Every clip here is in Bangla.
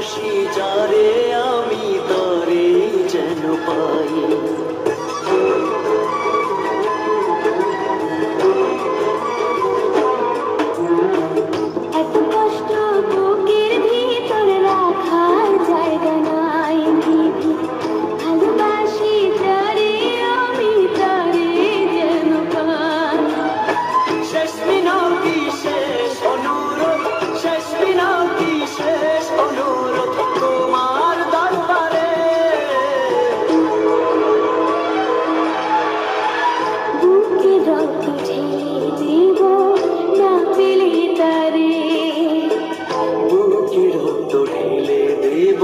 ভালোবাসি যারে আমি তারে যেন পাই। এত কষ্ট বুকের ভিতর রাখার জায়গা নাই, ভালোবাসি যারে আমি তারে যেন পাই। শেষ মিনতি শেষ অনুরোধ, শেষ মিনতি শেষ অনুরোধ তোমার দরবারে। বুকে রক্ত ঢেলে দেব না পেলে তারে, বুকে রক্ত ঢেলে দেব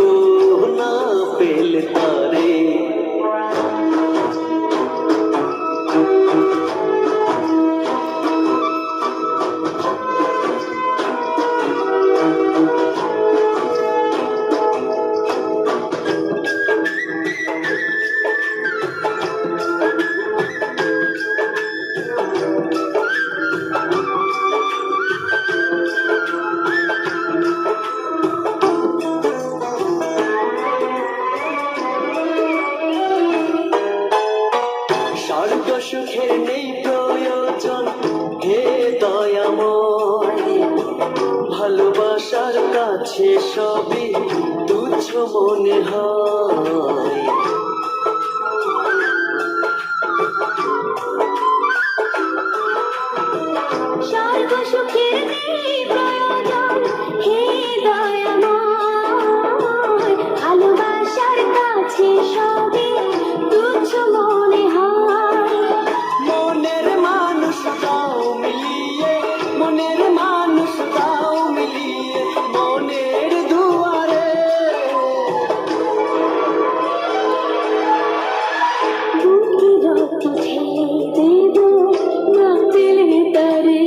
না পেলে তারে। স্বর্গ সুখের নেই প্রয়োজন হে দয়াময়, ভালোবাসার কাছে সবই তুচ্ছ মনে হয়। স্বর্গ সুখের নেই প্রয়োজন হে দয়াময়, ভালোবাসার কাছে সবই তুচ্ছ মনে হয়। মনের মানুষ তাও মিলিয়ে, মনের মানুষ তাও মিলিয়ে মনের দুয়ারে। বুকে রক্ত ঢেলে দেব না পেলে তারে,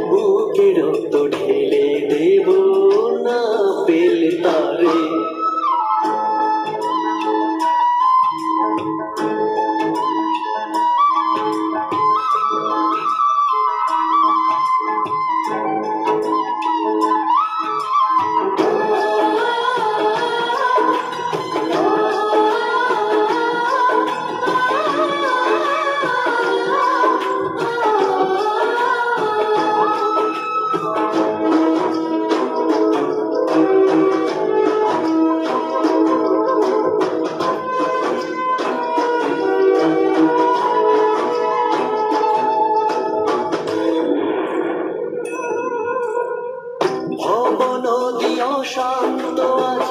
বুকে রক্ত ঢেলে দেব না পেলে তারে। ভব নদী অশান্ত আজ